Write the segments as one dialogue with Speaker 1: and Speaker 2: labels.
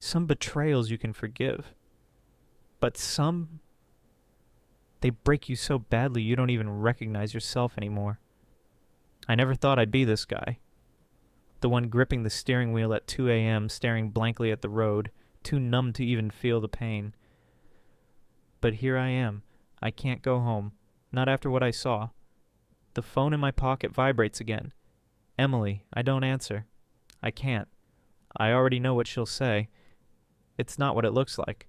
Speaker 1: Some betrayals you can forgive. But some, they break you so badly you don't even recognize yourself anymore. I never thought I'd be this guy. The one gripping the steering wheel at 2 a.m., staring blankly at the road, too numb to even feel the pain. But here I am. I can't go home. Not after what I saw. The phone in my pocket vibrates again. Emily, I don't answer. I can't. I already know what she'll say. It's not what it looks like.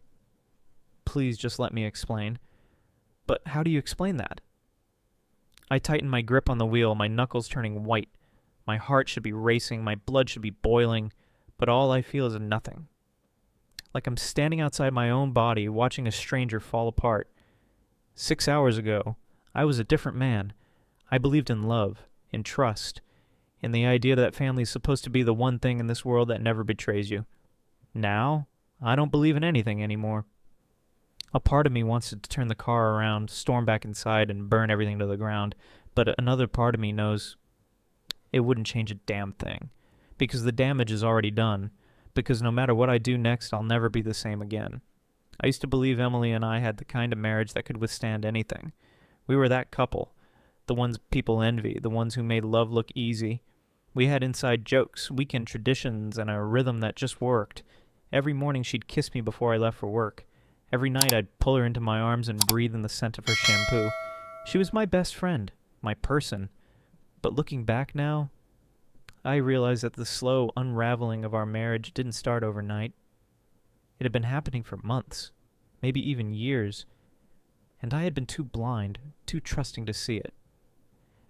Speaker 1: Please just let me explain. But how do you explain that? I tighten my grip on the wheel, my knuckles turning white. My heart should be racing, my blood should be boiling, but all I feel is nothing. Like I'm standing outside my own body, watching a stranger fall apart. 6 hours ago, I was a different man. I believed in love, in trust, in the idea that family is supposed to be the one thing in this world that never betrays you. Now, I don't believe in anything anymore. A part of me wants to turn the car around, storm back inside, and burn everything to the ground, but another part of me knows it wouldn't change a damn thing, because the damage is already done, because no matter what I do next, I'll never be the same again. I used to believe Emily and I had the kind of marriage that could withstand anything. We were that couple, the ones people envy, the ones who made love look easy. We had inside jokes, weekend traditions, and a rhythm that just worked. Every morning she'd kiss me before I left for work. Every night I'd pull her into my arms and breathe in the scent of her shampoo. She was my best friend, my person. But looking back now, I realize that the slow unraveling of our marriage didn't start overnight. It had been happening for months, maybe even years, and I had been too blind, too trusting to see it.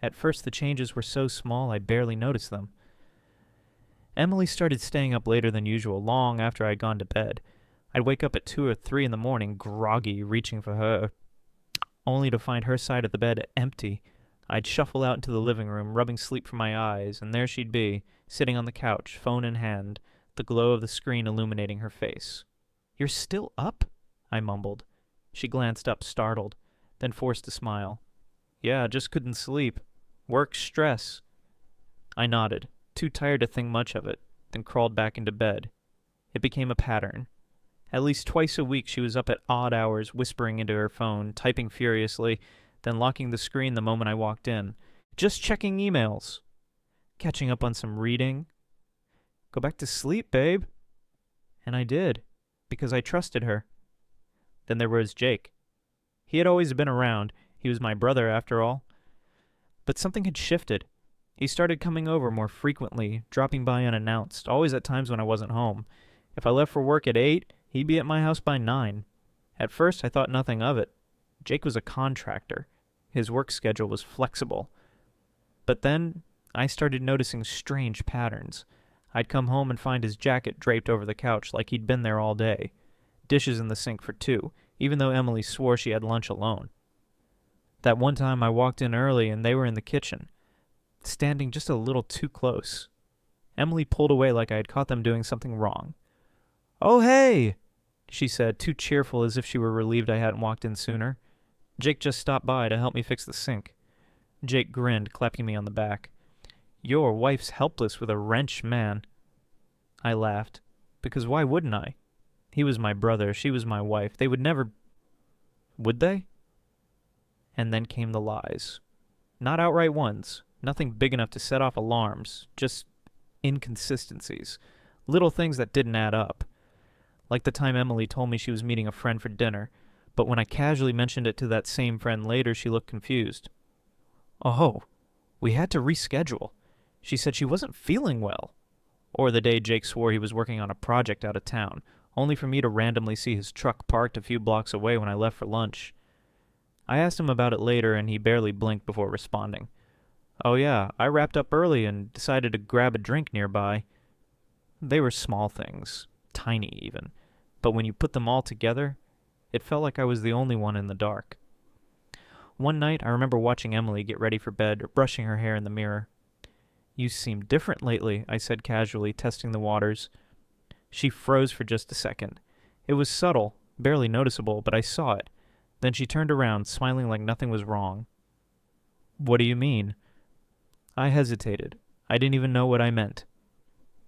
Speaker 1: At first the changes were so small I barely noticed them. Emily started staying up later than usual, long after I'd gone to bed. I'd wake up at 2 or 3 in the morning, groggy, reaching for her, only to find her side of the bed empty. I'd shuffle out into the living room, rubbing sleep from my eyes, and there she'd be, sitting on the couch, phone in hand, the glow of the screen illuminating her face. "You're still up?" I mumbled. She glanced up, startled, then forced a smile. "Yeah, just couldn't sleep. Work stress." I nodded, too tired to think much of it, then crawled back into bed. It became a pattern. At least twice a week she was up at odd hours, whispering into her phone, typing furiously, then locking the screen the moment I walked in. "Just checking emails." "Catching up on some reading." "Go back to sleep, babe." And I did, because I trusted her. Then there was Jake. He had always been around. He was my brother, after all. But something had shifted. He started coming over more frequently, dropping by unannounced, always at times when I wasn't home. If I left for work at 8, he'd be at my house by 9. At first, I thought nothing of it. Jake was a contractor. His work schedule was flexible. But then, I started noticing strange patterns. I'd come home and find his jacket draped over the couch like he'd been there all day. Dishes in the sink for 2, even though Emily swore she had lunch alone. That one time I walked in early and they were in the kitchen, standing just a little too close. Emily pulled away like I had caught them doing something wrong. "Oh, hey!" she said, too cheerful as if she were relieved I hadn't walked in sooner. Jake just stopped by to help me fix the sink. Jake grinned, clapping me on the back. "Your wife's helpless with a wrench, man." I laughed, because why wouldn't I? He was my brother, she was my wife. They would never... Would they? And then came the lies. Not outright ones, nothing big enough to set off alarms, just inconsistencies, little things that didn't add up. Like the time Emily told me she was meeting a friend for dinner, but when I casually mentioned it to that same friend later, she looked confused. "Oh, we had to reschedule. She said she wasn't feeling well." Or the day Jake swore he was working on a project out of town, only for me to randomly see his truck parked a few blocks away when I left for lunch. I asked him about it later, and he barely blinked before responding. "Oh yeah, I wrapped up early and decided to grab a drink nearby." They were small things, tiny even, but when you put them all together, it felt like I was the only one in the dark. One night, I remember watching Emily get ready for bed, brushing her hair in the mirror. "You seem different lately," I said casually, testing the waters. She froze for just a second. It was subtle, barely noticeable, but I saw it. Then she turned around, smiling like nothing was wrong. "What do you mean?" I hesitated. I didn't even know what I meant.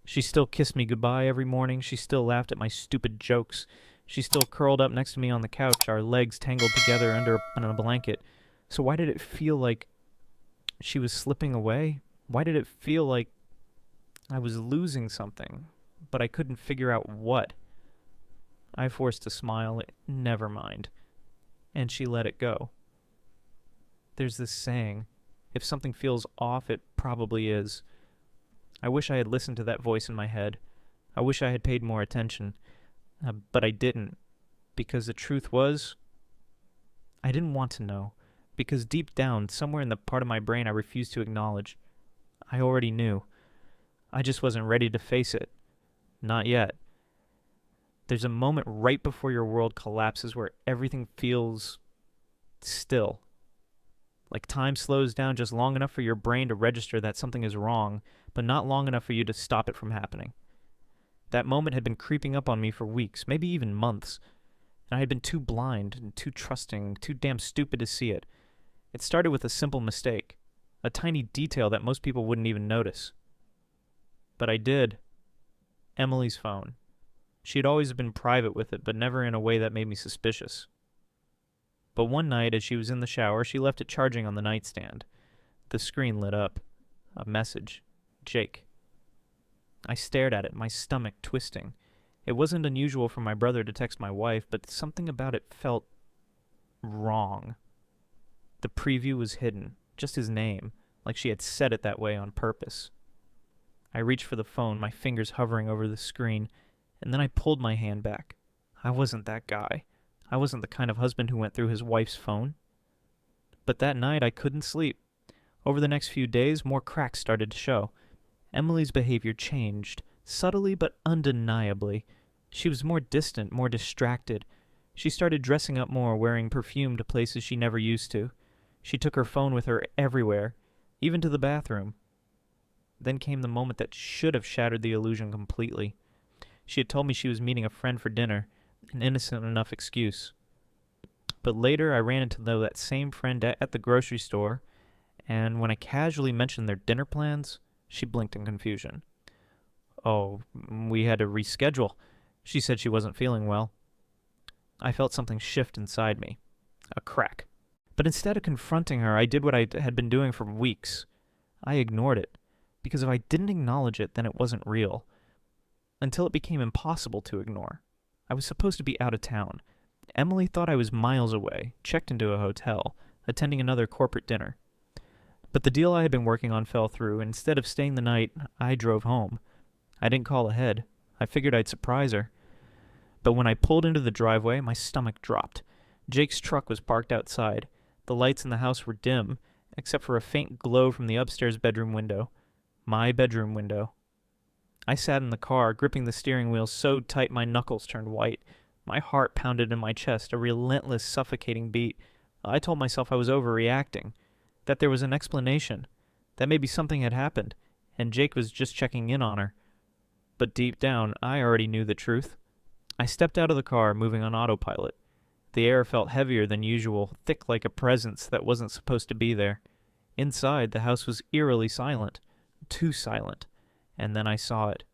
Speaker 1: She still kissed me goodbye every morning. She still laughed at my stupid jokes. She still curled up next to me on the couch, our legs tangled together under a blanket. So why did it feel like she was slipping away? Why did it feel like I was losing something, but I couldn't figure out what? I forced a smile. Never mind. And she let it go. There's this saying, if something feels off, it probably is. I wish I had listened to that voice in my head. I wish I had paid more attention. But I didn't. Because the truth was, I didn't want to know. Because deep down, somewhere in the part of my brain I refused to acknowledge, I already knew. I just wasn't ready to face it. Not yet. There's a moment right before your world collapses where everything feels still. Like time slows down just long enough for your brain to register that something is wrong, but not long enough for you to stop it from happening. That moment had been creeping up on me for weeks, maybe even months, and I had been too blind and too trusting, too damn stupid to see it. It started with a simple mistake, a tiny detail that most people wouldn't even notice. But I did. Emily's phone. She had always been private with it, but never in a way that made me suspicious. But one night, as she was in the shower, she left it charging on the nightstand. The screen lit up. A message. Jake. I stared at it, my stomach twisting. It wasn't unusual for my brother to text my wife, but something about it felt wrong. The preview was hidden, just his name, like she had set it that way on purpose. I reached for the phone, my fingers hovering over the screen, and then I pulled my hand back. I wasn't that guy. I wasn't the kind of husband who went through his wife's phone. But that night I couldn't sleep. Over the next few days, more cracks started to show. Emily's behavior changed, subtly but undeniably. She was more distant, more distracted. She started dressing up more, wearing perfume to places she never used to. She took her phone with her everywhere, even to the bathroom. Then came the moment that should have shattered the illusion completely. She had told me she was meeting a friend for dinner, an innocent enough excuse. But later I ran into that same friend at the grocery store, and when I casually mentioned their dinner plans, she blinked in confusion. Oh, we had to reschedule. She said she wasn't feeling well. I felt something shift inside me. A crack. But instead of confronting her, I did what I had been doing for weeks. I ignored it, because if I didn't acknowledge it, then it wasn't real. Until it became impossible to ignore. I was supposed to be out of town. Emily thought I was miles away, checked into a hotel, attending another corporate dinner. But the deal I had been working on fell through, and instead of staying the night, I drove home. I didn't call ahead. I figured I'd surprise her. But when I pulled into the driveway, my stomach dropped. Jake's truck was parked outside. The lights in the house were dim, except for a faint glow from the upstairs bedroom window. My bedroom window. I sat in the car, gripping the steering wheel so tight my knuckles turned white. My heart pounded in my chest, a relentless, suffocating beat. I told myself I was overreacting, that there was an explanation, that maybe something had happened, and Jake was just checking in on her. But deep down, I already knew the truth. I stepped out of the car, moving on autopilot. The air felt heavier than usual, thick like a presence that wasn't supposed to be there. Inside, the house was eerily silent. Too silent. And then I saw it.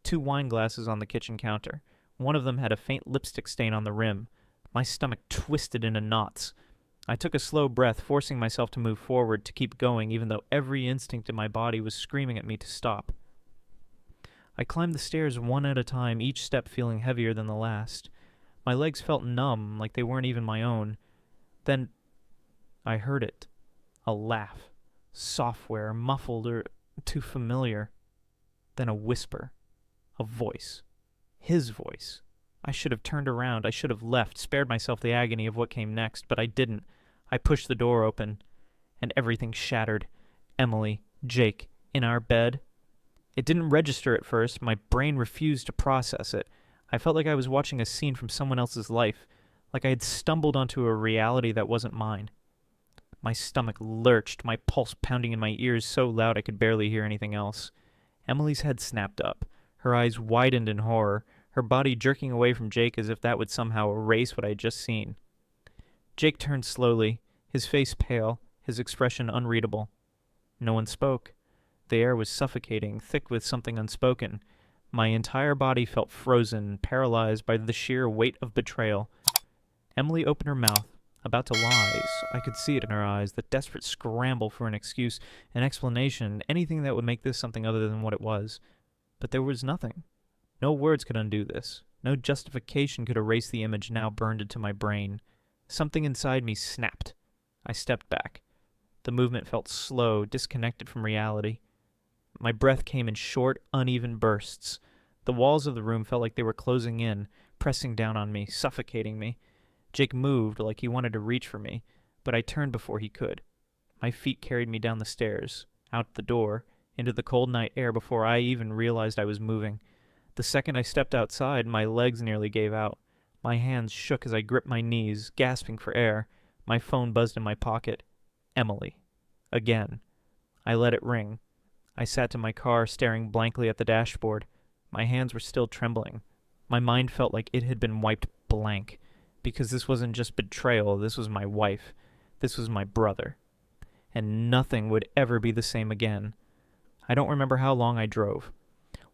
Speaker 1: 2 wine glasses on the kitchen counter. One of them had a faint lipstick stain on the rim. My stomach twisted into knots. I took a slow breath, forcing myself to move forward, to keep going, even though every instinct in my body was screaming at me to stop. I climbed the stairs one at a time, each step feeling heavier than the last. My legs felt numb, like they weren't even my own. Then I heard it. A laugh. Software, muffled or too familiar. Then a whisper. A voice. His voice. I should have turned around. I should have left, spared myself the agony of what came next, but I didn't. I pushed the door open, and everything shattered. Emily, Jake, in our bed. It didn't register at first. My brain refused to process it. I felt like I was watching a scene from someone else's life, like I had stumbled onto a reality that wasn't mine. My stomach lurched, my pulse pounding in my ears so loud I could barely hear anything else. Emily's head snapped up. Her eyes widened in horror, her body jerking away from Jake as if that would somehow erase what I had just seen. Jake turned slowly, his face pale, his expression unreadable. No one spoke. The air was suffocating, thick with something unspoken. My entire body felt frozen, paralyzed by the sheer weight of betrayal. Emily opened her mouth, about to lie. I could see it in her eyes, the desperate scramble for an excuse, an explanation, anything that would make this something other than what it was. But there was nothing. No words could undo this. No justification could erase the image now burned into my brain. Something inside me snapped. I stepped back. The movement felt slow, disconnected from reality. My breath came in short, uneven bursts. The walls of the room felt like they were closing in, pressing down on me, suffocating me. Jake moved like he wanted to reach for me, but I turned before he could. My feet carried me down the stairs, out the door, into the cold night air before I even realized I was moving. The second I stepped outside, my legs nearly gave out. My hands shook as I gripped my knees, gasping for air. My phone buzzed in my pocket. Emily. Again. I let it ring. I sat in my car, staring blankly at the dashboard. My hands were still trembling. My mind felt like it had been wiped blank, because this wasn't just betrayal, this was my wife. This was my brother. And nothing would ever be the same again. I don't remember how long I drove.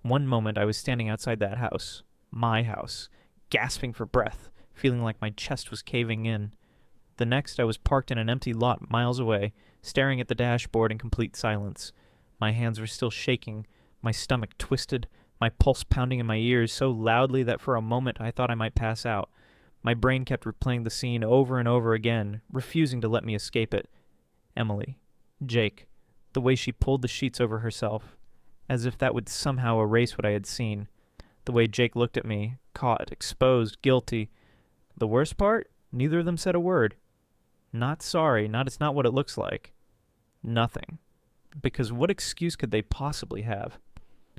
Speaker 1: One moment I was standing outside that house, my house, gasping for breath, feeling like my chest was caving in. The next I was parked in an empty lot miles away, staring at the dashboard in complete silence. My hands were still shaking, my stomach twisted, my pulse pounding in my ears so loudly that for a moment I thought I might pass out. My brain kept replaying the scene over and over again, refusing to let me escape it. Emily. Jake. The way she pulled the sheets over herself, as if that would somehow erase what I had seen. The way Jake looked at me, caught, exposed, guilty. The worst part? Neither of them said a word. Not sorry, it's not what it looks like. Nothing. Because what excuse could they possibly have?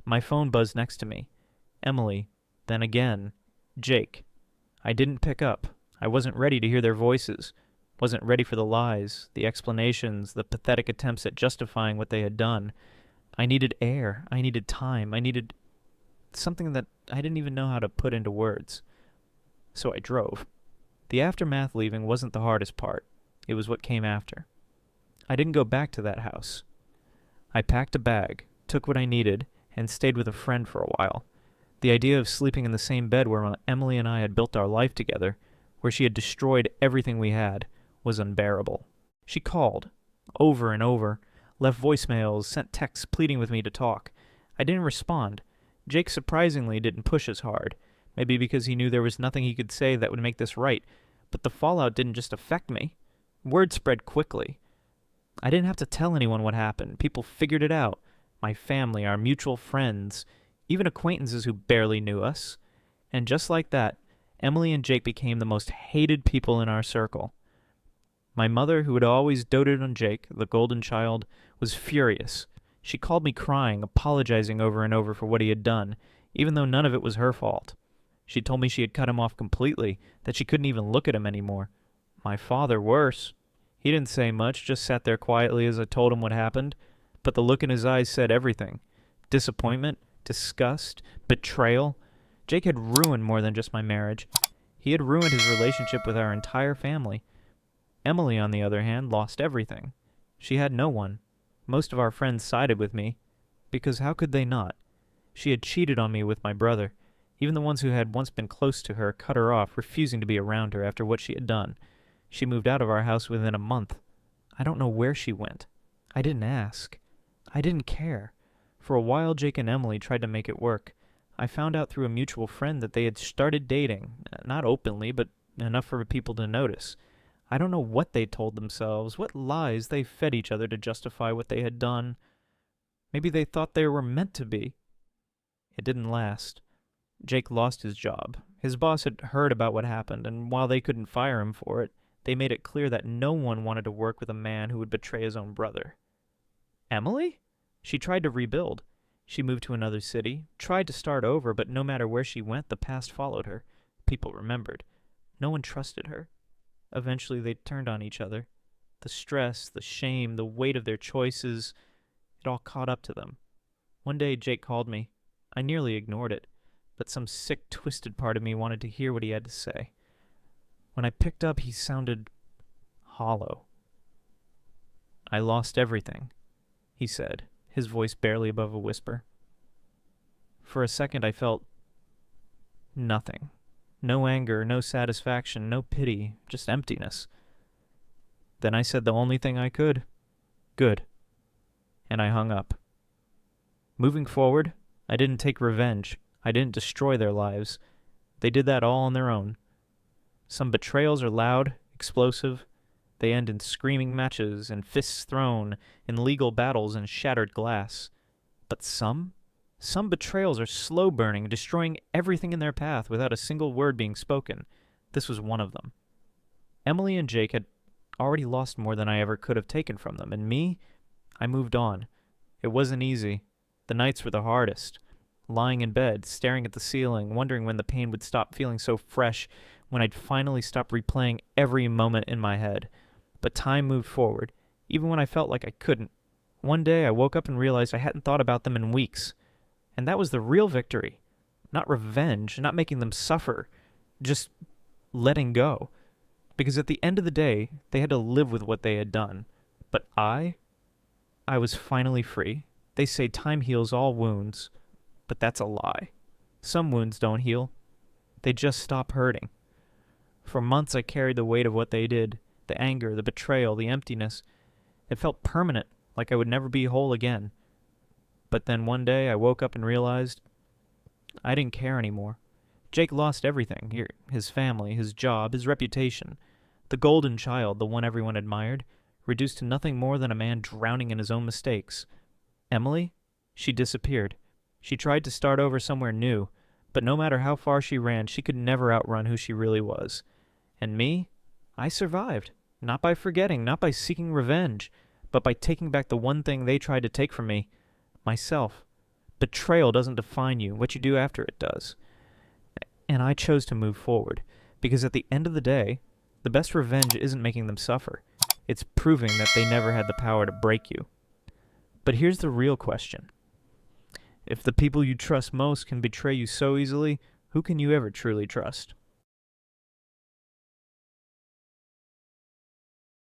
Speaker 1: My phone buzzed next to me. Emily. Then again. Jake. I didn't pick up. I wasn't ready to hear their voices. Wasn't ready for the lies, the explanations, the pathetic attempts at justifying what they had done. I needed air. I needed time. I needed something that I didn't even know how to put into words. So I drove. The aftermath leaving wasn't the hardest part. It was what came after. I didn't go back to that house. I packed a bag, took what I needed, and stayed with a friend for a while. The idea of sleeping in the same bed where Emily and I had built our life together, where she had destroyed everything we had, was unbearable. She called, over and over, left voicemails, sent texts pleading with me to talk. I didn't respond. Jake surprisingly didn't push as hard, maybe because he knew there was nothing he could say that would make this right, but the fallout didn't just affect me. Word spread quickly. I didn't have to tell anyone what happened. People figured it out. My family, our mutual friends, even acquaintances who barely knew us. And just like that, Emily and Jake became the most hated people in our circle. My mother, who had always doted on Jake, the golden child, was furious. She called me crying, apologizing over and over for what he had done, even though none of it was her fault. She told me she had cut him off completely, that she couldn't even look at him anymore. My father, worse. He didn't say much, just sat there quietly as I told him what happened, but the look in his eyes said everything. Disappointment, disgust, betrayal. Jake had ruined more than just my marriage. He had ruined his relationship with our entire family. Emily, on the other hand, lost everything. She had no one. Most of our friends sided with me, because how could they not? She had cheated on me with my brother. Even the ones who had once been close to her cut her off, refusing to be around her after what she had done. She moved out of our house within a month. I don't know where she went. I didn't ask. I didn't care. For a while, Jake and Emily tried to make it work. I found out through a mutual friend that they had started dating. Not openly, but enough for people to notice. I don't know what they told themselves, what lies they fed each other to justify what they had done. Maybe they thought they were meant to be. It didn't last. Jake lost his job. His boss had heard about what happened, and while they couldn't fire him for it, they made it clear that no one wanted to work with a man who would betray his own brother. Emily? She tried to rebuild. She moved to another city, tried to start over, but no matter where she went, the past followed her. People remembered. No one trusted her. Eventually, they turned on each other. The stress, the shame, the weight of their choices, it all caught up to them. One day, Jake called me. I nearly ignored it, but some sick, twisted part of me wanted to hear what he had to say. When I picked up, he sounded hollow. I lost everything, he said, his voice barely above a whisper. For a second I felt nothing. No anger, no satisfaction, no pity, just emptiness. Then I said the only thing I could. Good. And I hung up. Moving forward, I didn't take revenge. I didn't destroy their lives. They did that all on their own. Some betrayals are loud, explosive. They end in screaming matches and fists thrown, in legal battles and shattered glass. But some betrayals are slow burning, destroying everything in their path without a single word being spoken. This was one of them. Emily and Jake had already lost more than I ever could have taken from them, and me, I moved on. It wasn't easy. The nights were the hardest. Lying in bed, staring at the ceiling, wondering when the pain would stop feeling so fresh, when I'd finally stop replaying every moment in my head. But time moved forward, even when I felt like I couldn't. One day I woke up and realized I hadn't thought about them in weeks. And that was the real victory. Not revenge, not making them suffer, just letting go. Because at the end of the day, they had to live with what they had done. But I was finally free. They say time heals all wounds, but that's a lie. Some wounds don't heal. They just stop hurting. For months I carried the weight of what they did, the anger, the betrayal, the emptiness. It felt permanent, like I would never be whole again. But then one day I woke up and realized I didn't care anymore. Jake lost everything, his family, his job, his reputation. The golden child, the one everyone admired, reduced to nothing more than a man drowning in his own mistakes. Emily? She disappeared. She tried to start over somewhere new, but no matter how far she ran, she could never outrun who she really was. And me? I survived. Not by forgetting, not by seeking revenge, but by taking back the one thing they tried to take from me, myself. Betrayal doesn't define you. What you do after it does. And I chose to move forward, because at the end of the day, the best revenge isn't making them suffer. It's proving that they never had the power to break you. But here's the real question. If the people you trust most can betray you so easily, who can you ever truly trust?